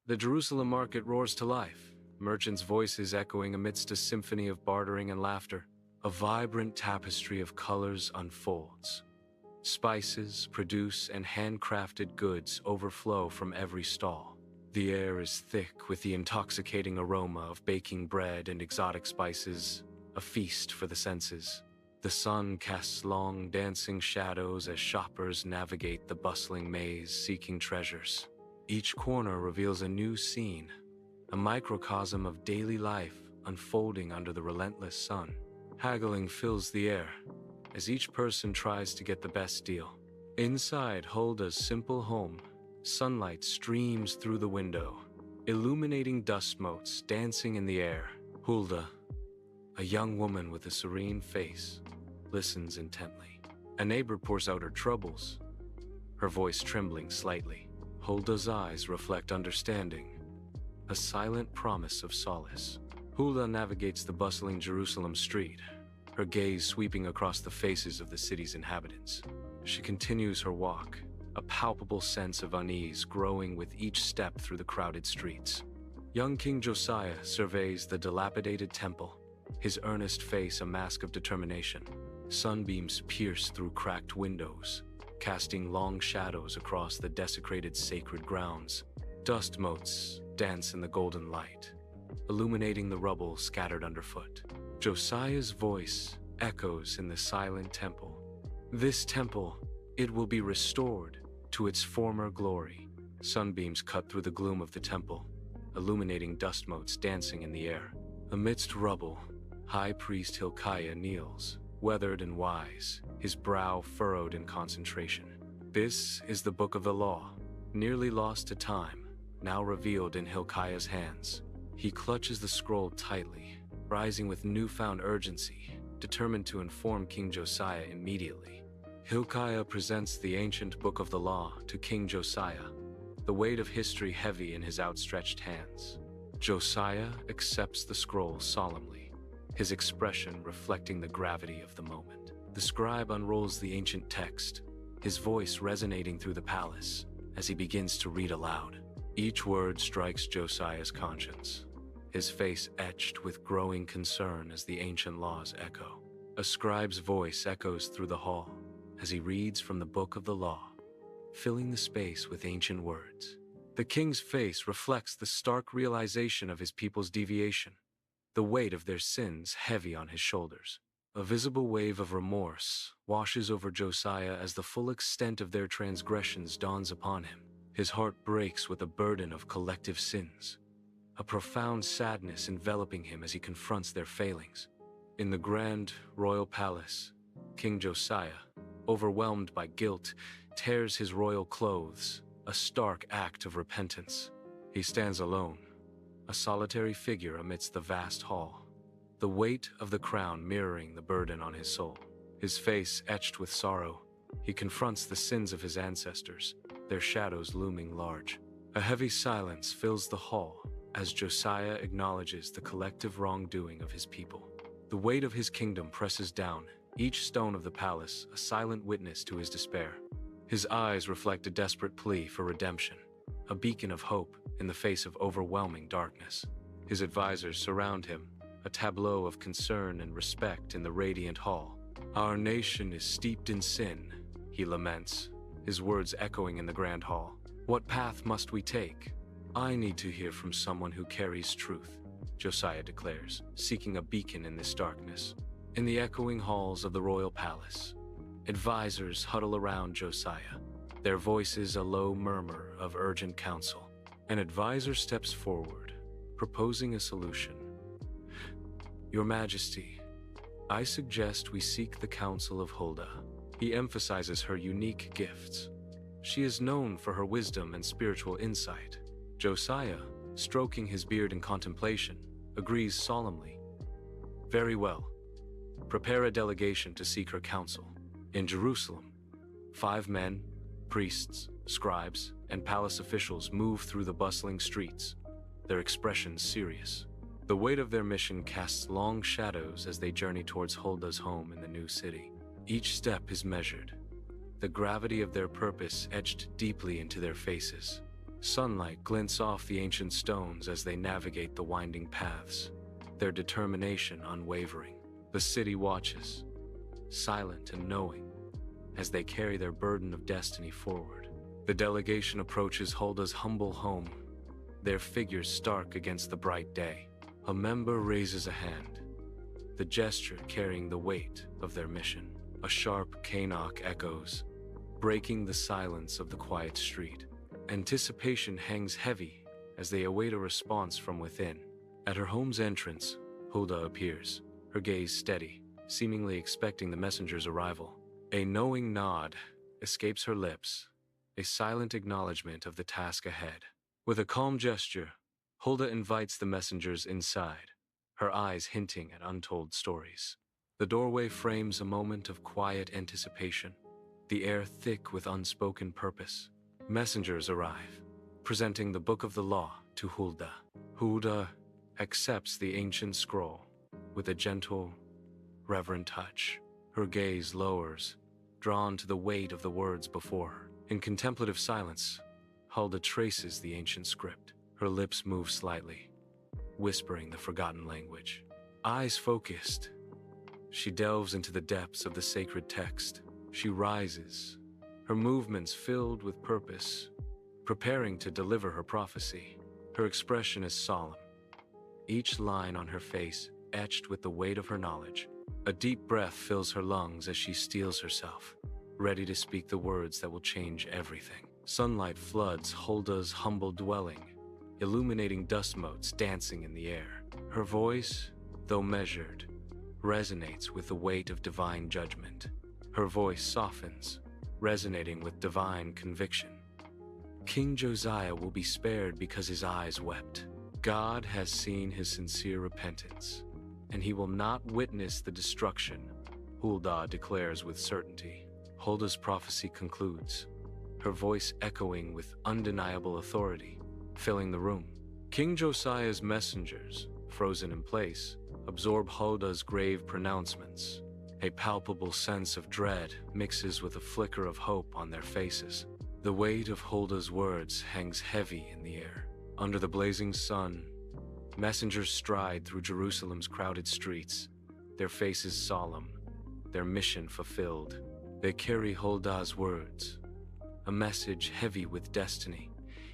The Jerusalem market roars to life, merchants' voices echoing amidst a symphony of bartering and laughter. A vibrant tapestry of colors unfolds. Spices, produce, and handcrafted goods overflow from every stall. The air is thick with the intoxicating aroma of baking bread and exotic spices, a feast for the senses. The sun casts long, dancing shadows as shoppers navigate the bustling maze seeking treasures. Each corner reveals a new scene, a microcosm of daily life unfolding under the relentless sun. Haggling fills the air as each person tries to get the best deal. Inside Hulda's simple home, sunlight streams through the window, illuminating dust motes dancing in the air. Hulda, a young woman with a serene face, listens intently. A neighbor pours out her troubles, her voice trembling slightly. Hulda's eyes reflect understanding, a silent promise of solace. Hulda navigates the bustling Jerusalem street, her gaze sweeping across the faces of the city's inhabitants. She continues her walk, a palpable sense of unease growing with each step through the crowded streets. Young King Josiah surveys the dilapidated temple, his earnest face a mask of determination. Sunbeams pierce through cracked windows, casting long shadows across the desecrated sacred grounds. Dust motes dance in the golden light, illuminating the rubble scattered underfoot. Josiah's voice echoes in the silent temple. This temple, it will be restored to its former glory. Sunbeams cut through the gloom of the temple, illuminating dust motes dancing in the air. Amidst rubble, High Priest Hilkiah kneels, weathered and wise, his brow furrowed in concentration. This is the book of the law, nearly lost to time, now revealed in Hilkiah's hands. He clutches the scroll tightly, rising with newfound urgency, determined to inform King Josiah immediately. Hilkiah presents the ancient book of the law to King Josiah, the weight of history heavy in his outstretched hands. Josiah accepts the scroll solemnly, his expression reflecting the gravity of the moment. The scribe unrolls the ancient text, his voice resonating through the palace as he begins to read aloud. Each word strikes Josiah's conscience, his face etched with growing concern as the ancient laws echo. A scribe's voice echoes through the hall as he reads from the book of the law, filling the space with ancient words. The king's face reflects the stark realization of his people's deviation, the weight of their sins heavy on his shoulders. A visible wave of remorse washes over Josiah as the full extent of their transgressions dawns upon him. His heart breaks with a burden of collective sins, a profound sadness enveloping him as he confronts their failings. In the grand royal palace, King Josiah, overwhelmed by guilt, tears his royal clothes, a stark act of repentance. He stands alone, a solitary figure amidst the vast hall, the weight of the crown mirroring the burden on his soul. His face etched with sorrow, he confronts the sins of his ancestors, their shadows looming large. A heavy silence fills the hall as Josiah acknowledges the collective wrongdoing of his people. The weight of his kingdom presses down, each stone of the palace a silent witness to his despair. His eyes reflect a desperate plea for redemption, a beacon of hope in the face of overwhelming darkness. His advisors surround him, a tableau of concern and respect in the radiant hall. "Our nation is steeped in sin," he laments, his words echoing in the grand hall. "What path must we take?" "I need to hear from someone who carries truth," Josiah declares, seeking a beacon in this darkness. In the echoing halls of the royal palace, advisors huddle around Josiah, their voices a low murmur of urgent counsel. An advisor steps forward, proposing a solution. "Your Majesty, I suggest we seek the counsel of Hulda." He emphasizes her unique gifts. She is known for her wisdom and spiritual insight. Josiah, stroking his beard in contemplation, agrees solemnly. "Very well. Prepare a delegation to seek her counsel." In Jerusalem, 5 men, priests, scribes, and palace officials move through the bustling streets, their expressions serious. The weight of their mission casts long shadows as they journey towards Hulda's home in the new city. Each step is measured, the gravity of their purpose etched deeply into their faces. Sunlight glints off the ancient stones as they navigate the winding paths, their determination unwavering. The city watches, silent and knowing, as they carry their burden of destiny forward. The delegation approaches Hulda's humble home, their figures stark against the bright day. A member raises a hand, the gesture carrying the weight of their mission. A sharp knock echoes, breaking the silence of the quiet street. Anticipation hangs heavy as they await a response from within. At her home's entrance, Hulda appears, her gaze steady, seemingly expecting the messenger's arrival. A knowing nod escapes her lips, a silent acknowledgement of the task ahead. With a calm gesture, Hulda invites the messengers inside, her eyes hinting at untold stories. The doorway frames a moment of quiet anticipation, the air thick with unspoken purpose. Messengers arrive, presenting the Book of the Law to Hulda. Hulda accepts the ancient scroll with a gentle, reverent touch. Her gaze lowers, drawn to the weight of the words before her. In contemplative silence, Hulda traces the ancient script. Her lips move slightly, whispering the forgotten language. Eyes focused, she delves into the depths of the sacred text. She rises, her movements filled with purpose, preparing to deliver her prophecy. Her expression is solemn, each line on her face etched with the weight of her knowledge. A deep breath fills her lungs as she steels herself, ready to speak the words that will change everything. Sunlight floods Hulda's humble dwelling, illuminating dust motes dancing in the air. Her voice, though measured, resonates with the weight of divine judgment. Her voice softens, resonating with divine conviction. King Josiah will be spared because his eyes wept. God has seen his sincere repentance, and he will not witness the destruction, Hulda declares with certainty. Hulda's prophecy concludes, her voice echoing with undeniable authority, filling the room. King Josiah's messengers, frozen in place, absorb Hulda's grave pronouncements. A palpable sense of dread mixes with a flicker of hope on their faces. The weight of Hulda's words hangs heavy in the air. Under the blazing sun, messengers stride through Jerusalem's crowded streets, their faces solemn, their mission fulfilled. They carry Hulda's words, a message heavy with destiny,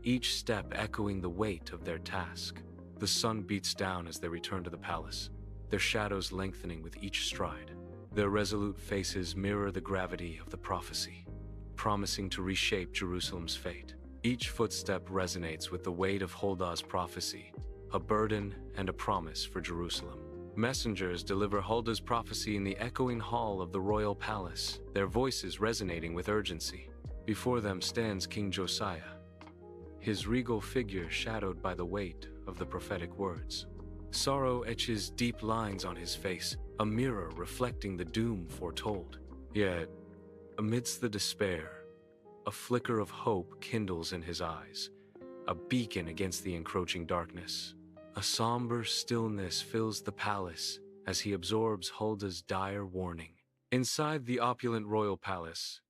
each step echoing the weight of their task. The sun beats down as they return to the palace, their shadows lengthening with each stride. Their resolute faces mirror the gravity of the prophecy, promising to reshape Jerusalem's fate. Each footstep resonates with the weight of Hulda's prophecy, a burden and a promise for Jerusalem. Messengers deliver Hulda's prophecy in the echoing hall of the royal palace, their voices resonating with urgency. Before them stands King Josiah, his regal figure shadowed by the weight of the prophetic words. Sorrow etches deep lines on his face, a mirror reflecting the doom foretold. Yet, amidst the despair, a flicker of hope kindles in his eyes, a beacon against the encroaching darkness. A somber stillness fills the palace as he absorbs Hulda's dire warning. Inside the opulent royal palace,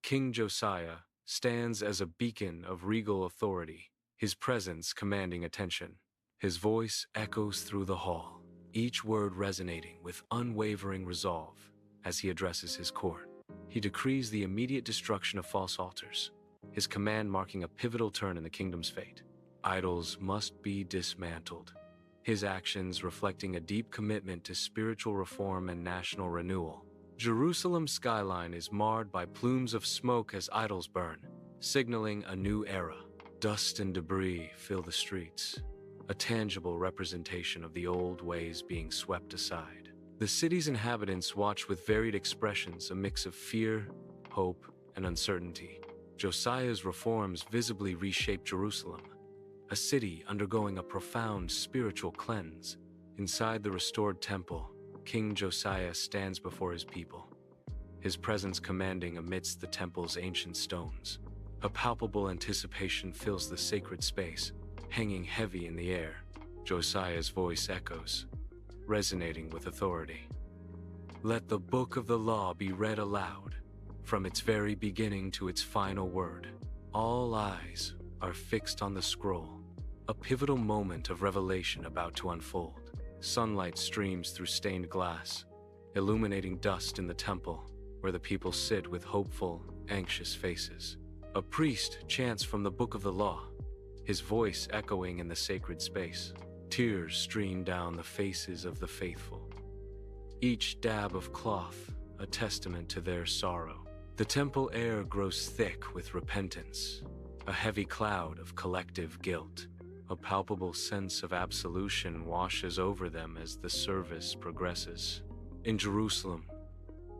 King Josiah stands as a beacon of regal authority, his presence commanding attention. His voice echoes through the hall, each word resonating with unwavering resolve as he addresses his court. He decrees the immediate destruction of false altars, his command marking a pivotal turn in the kingdom's fate. Idols must be dismantled, his actions reflecting a deep commitment to spiritual reform and national renewal. Jerusalem's skyline is marred by plumes of smoke as idols burn, signaling a new era. Dust and debris fill the streets, a tangible representation of the old ways being swept aside. The city's inhabitants watch with varied expressions, a mix of fear, hope, and uncertainty. Josiah's reforms visibly reshape Jerusalem, a city undergoing a profound spiritual cleanse. Inside the restored temple, King Josiah stands before his people, his presence commanding amidst the temple's ancient stones. A palpable anticipation fills the sacred space, hanging heavy in the air. Josiah's voice echoes, resonating with authority. Let the book of the law be read aloud, from its very beginning to its final word. All eyes are fixed on the scroll, a pivotal moment of revelation about to unfold. Sunlight streams through stained glass, illuminating dust in the temple, where the people sit with hopeful, anxious faces. A priest chants from the book of the law, his voice echoing in the sacred space. Tears stream down the faces of the faithful, each dab of cloth a testament to their sorrow. The temple air grows thick with repentance, a heavy cloud of collective guilt. A palpable sense of absolution washes over them as the service progresses. In Jerusalem,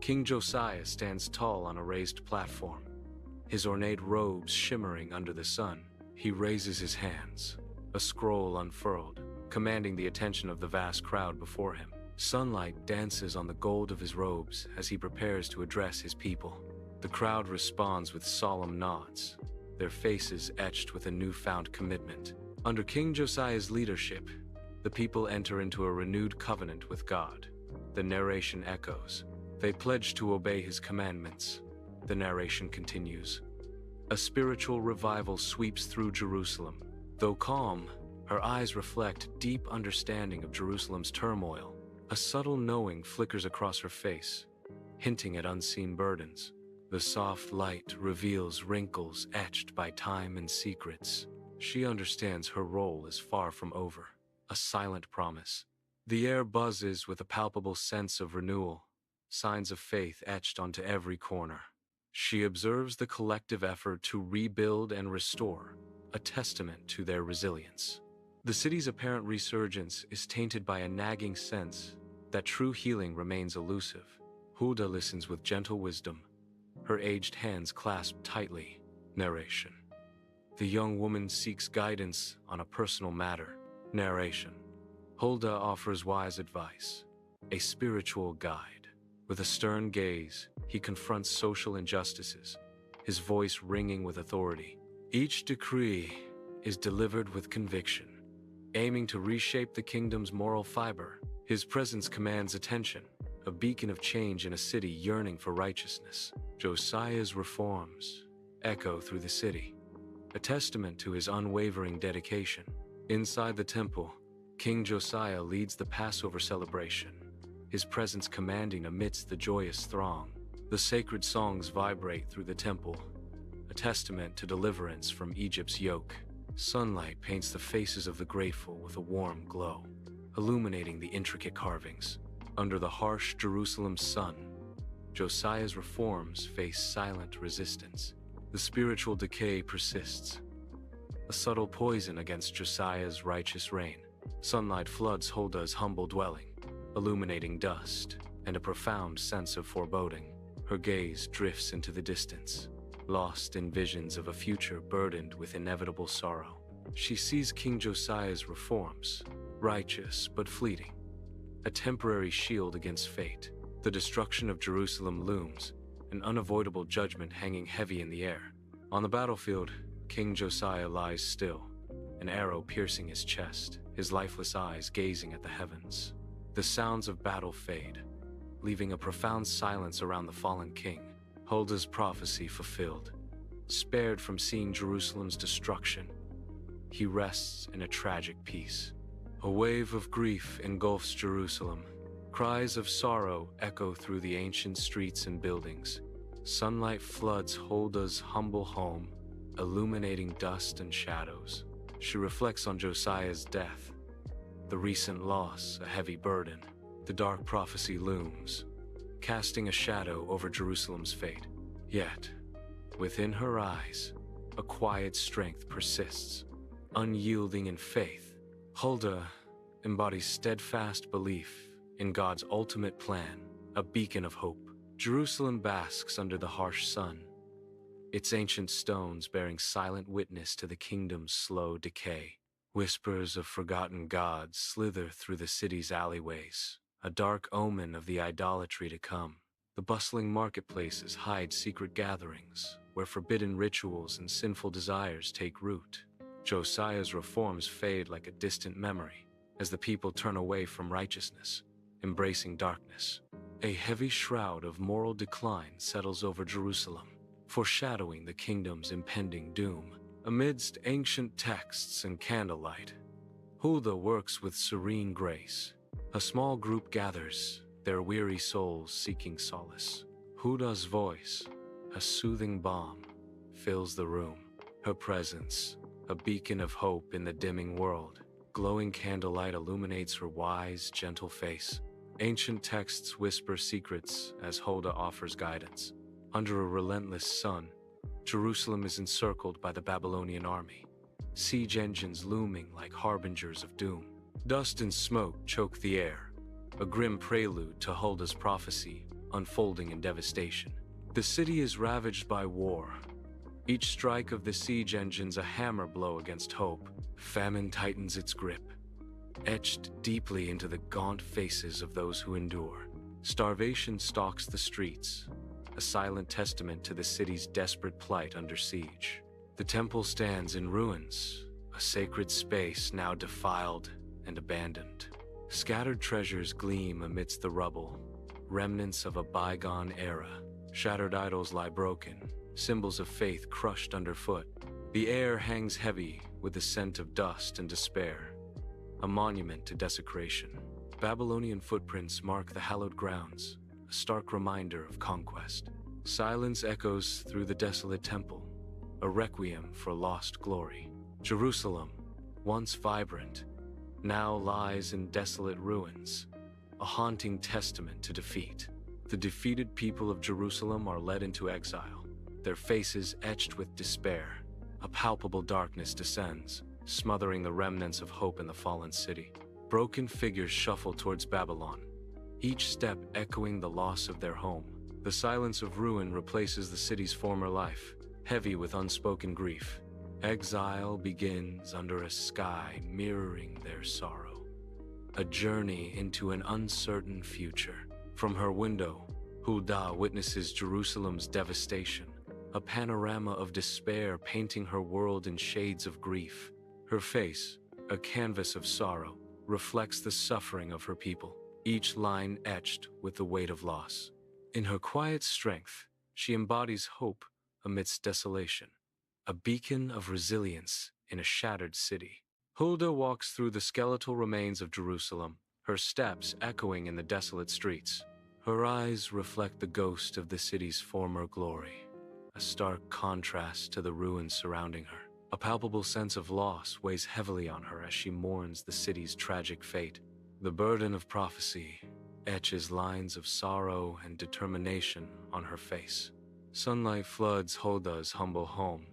King Josiah stands tall on a raised platform, his ornate robes shimmering under the sun. He raises his hands, a scroll unfurled, commanding the attention of the vast crowd before him. Sunlight dances on the gold of his robes as he prepares to address his people. The crowd responds with solemn nods, their faces etched with a newfound commitment. Under King Josiah's leadership, the people enter into a renewed covenant with God. The narration echoes. They pledge to obey his commandments. The narration continues. A spiritual revival sweeps through Jerusalem. Though calm, her eyes reflect deep understanding of Jerusalem's turmoil. A subtle knowing flickers across her face, hinting at unseen burdens. The soft light reveals wrinkles etched by time and secrets. She understands her role is far from over, a silent promise. The air buzzes with a palpable sense of renewal, signs of faith etched onto every corner. She observes the collective effort to rebuild and restore, a testament to their resilience. The city's apparent resurgence is tainted by a nagging sense that true healing remains elusive. Hulda listens with gentle wisdom, her aged hands clasped tightly. Narration. The young woman seeks guidance on a personal matter. Narration. Hulda offers wise advice, a spiritual guide. With a stern gaze, he confronts social injustices, his voice ringing with authority. Each decree is delivered with conviction, aiming to reshape the kingdom's moral fiber. His presence commands attention, a beacon of change in a city yearning for righteousness. Josiah's reforms echo through the city, a testament to his unwavering dedication. Inside the temple, King Josiah leads the Passover celebration, his presence commanding amidst the joyous throng. The sacred songs vibrate through the temple, a testament to deliverance from Egypt's yoke. Sunlight paints the faces of the grateful with a warm glow, illuminating the intricate carvings. Under the harsh Jerusalem sun, Josiah's reforms face silent resistance. The spiritual decay persists, a subtle poison against Josiah's righteous reign. Sunlight floods Hulda's humble dwelling, illuminating dust and a profound sense of foreboding. Her gaze drifts into the distance, lost in visions of a future burdened with inevitable sorrow. She sees King Josiah's reforms, righteous but fleeting, a temporary shield against fate. The destruction of Jerusalem looms, an unavoidable judgment hanging heavy in the air. On the battlefield, King Josiah lies still, an arrow piercing his chest, his lifeless eyes gazing at the heavens. The sounds of battle fade, leaving a profound silence around the fallen king. Hulda's prophecy fulfilled. Spared from seeing Jerusalem's destruction, he rests in a tragic peace. A wave of grief engulfs Jerusalem. Cries of sorrow echo through the ancient streets and buildings. Sunlight floods Hulda's humble home, illuminating dust and shadows. She reflects on Josiah's death, the recent loss, a heavy burden. The dark prophecy looms, casting a shadow over Jerusalem's fate. Yet, within her eyes, a quiet strength persists, unyielding in faith. Hulda embodies steadfast belief in God's ultimate plan, a beacon of hope. Jerusalem basks under the harsh sun, its ancient stones bearing silent witness to the kingdom's slow decay. Whispers of forgotten gods slither through the city's alleyways, a dark omen of the idolatry to come. The bustling marketplaces hide secret gatherings, where forbidden rituals and sinful desires take root. Josiah's reforms fade like a distant memory, as the people turn away from righteousness, embracing darkness. A heavy shroud of moral decline settles over Jerusalem, foreshadowing the kingdom's impending doom. Amidst ancient texts and candlelight, Hulda works with serene grace. A small group gathers, their weary souls seeking solace. Hulda's voice, a soothing balm, fills the room. Her presence, a beacon of hope in the dimming world. Glowing candlelight illuminates her wise, gentle face. Ancient texts whisper secrets as Hulda offers guidance. Under a relentless sun, Jerusalem is encircled by the Babylonian army. Siege engines looming like harbingers of doom. Dust and smoke choke the air, a grim prelude to Hulda's prophecy unfolding in devastation. The city is ravaged by war. Each strike of the siege engines a hammer blow against hope. Famine tightens its grip, etched deeply into the gaunt faces of those who endure. Starvation stalks the streets, a silent testament to the city's desperate plight under siege. The temple stands in ruins, a sacred space now defiled and abandoned. Scattered treasures gleam amidst the rubble, remnants of a bygone era. Shattered idols lie broken, symbols of faith crushed underfoot. The air hangs heavy with the scent of dust and despair, a monument to desecration. Babylonian footprints mark the hallowed grounds, a stark reminder of conquest. Silence echoes through the desolate temple, a requiem for lost glory. Jerusalem, once vibrant, now lies in desolate ruins, a haunting testament to defeat. The defeated people of Jerusalem are led into exile, their faces etched with despair. A palpable darkness descends, smothering the remnants of hope in the fallen city. Broken figures shuffle towards Babylon, each step echoing the loss of their home. The silence of ruin replaces the city's former life, heavy with unspoken grief. Exile begins under a sky mirroring their sorrow, a journey into an uncertain future. From her window, Hulda witnesses Jerusalem's devastation, a panorama of despair painting her world in shades of grief. Her face, a canvas of sorrow, reflects the suffering of her people, each line etched with the weight of loss. In her quiet strength, she embodies hope amidst desolation, a beacon of resilience in a shattered city. Hulda walks through the skeletal remains of Jerusalem, her steps echoing in the desolate streets. Her eyes reflect the ghost of the city's former glory, a stark contrast to the ruins surrounding her. A palpable sense of loss weighs heavily on her as she mourns the city's tragic fate. The burden of prophecy etches lines of sorrow and determination on her face. Sunlight floods Hulda's humble home,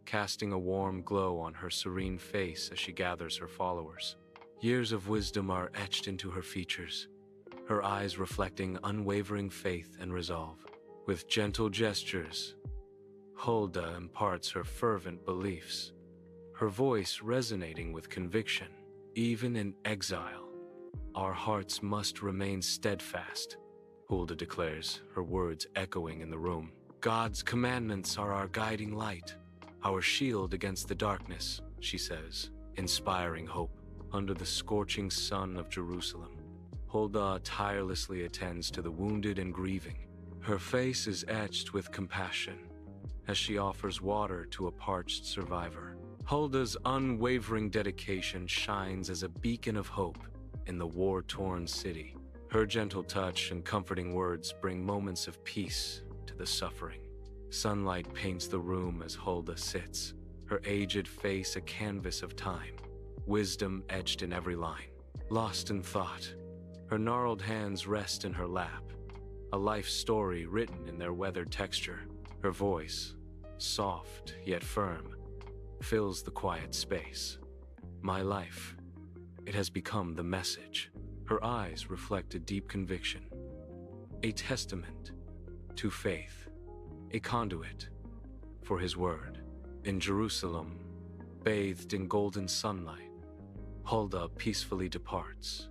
casting a warm glow on her serene face as she gathers her followers. Years of wisdom are etched into her features, her eyes reflecting unwavering faith and resolve. With gentle gestures, Hulda imparts her fervent beliefs, her voice resonating with conviction. Even in exile, our hearts must remain steadfast, Hulda declares, her words echoing in the room. God's commandments are our guiding light, our shield against the darkness, she says, inspiring hope. Under the scorching sun of Jerusalem, Hulda tirelessly attends to the wounded and grieving. Her face is etched with compassion as she offers water to a parched survivor. Hulda's unwavering dedication shines as a beacon of hope in the war-torn city. Her gentle touch and comforting words bring moments of peace to the suffering. Sunlight paints the room as Hulda sits, her aged face a canvas of time, wisdom etched in every line. Lost in thought, her gnarled hands rest in her lap, a life story written in their weathered texture. Her voice, soft yet firm, fills the quiet space. My life, it has become the message. Her eyes reflect a deep conviction, a testament to faith, a conduit for his word. In Jerusalem, bathed in golden sunlight, Hulda peacefully departs,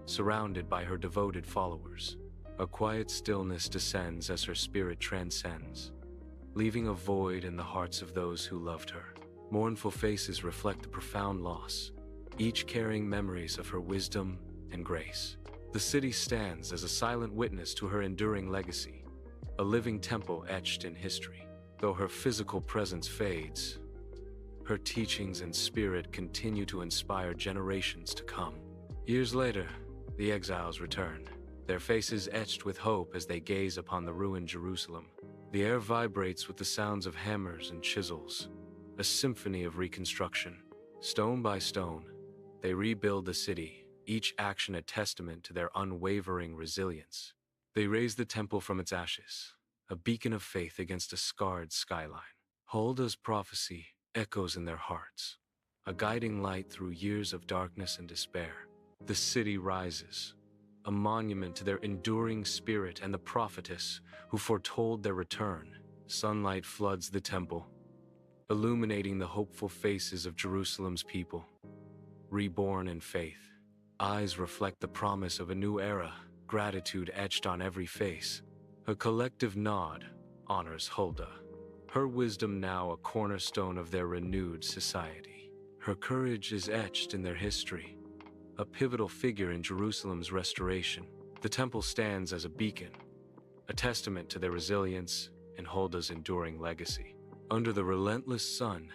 surrounded by her devoted followers. A quiet stillness descends as her spirit transcends, leaving a void in the hearts of those who loved her. Mournful faces reflect the profound loss, each carrying memories of her wisdom and grace. The city stands as a silent witness to her enduring legacy, a living temple etched in history. Though her physical presence fades, Her teachings and spirit continue to inspire generations to come. Years later, the exiles return, their faces etched with hope as they gaze upon the ruined Jerusalem. The air vibrates with the sounds of hammers and chisels, a symphony of reconstruction. Stone by stone, they rebuild the city, each action a testament to their unwavering resilience. They raise the temple from its ashes, a beacon of faith against a scarred skyline. Hulda's prophecy echoes in their hearts, a guiding light through years of darkness and despair. The city rises, a monument to their enduring spirit and the prophetess who foretold their return. Sunlight floods the temple, illuminating the hopeful faces of Jerusalem's people. Reborn in faith, eyes reflect the promise of a new era, gratitude etched on every face. A collective nod honors Hulda, her wisdom now a cornerstone of their renewed society. Her courage is etched in their history, a pivotal figure in Jerusalem's restoration. The temple stands as a beacon, a testament to their resilience and Hulda's enduring legacy. Under the relentless sun,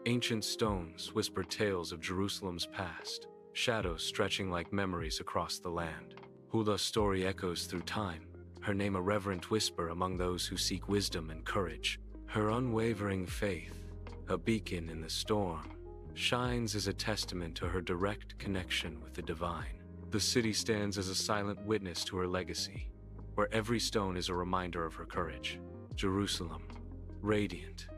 ancient stones whisper tales of Jerusalem's past, shadows stretching like memories across the land. Hulda's story echoes through time, her name a reverent whisper among those who seek wisdom and courage. Her unwavering faith, a beacon in the storm, shines as a testament to her direct connection with the divine. The city stands as a silent witness to her legacy, where every stone is a reminder of her courage. Jerusalem, radiant,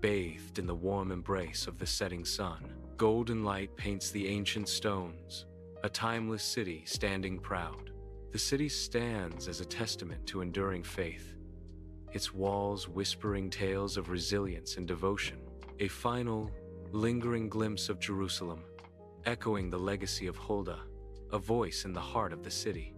bathed in the warm embrace of the setting sun. Golden light paints the ancient stones, a timeless city standing proud. The city stands as a testament to enduring faith, its walls whispering tales of resilience and devotion. A final, lingering glimpse of Jerusalem, echoing the legacy of Hulda, a voice in the heart of the city.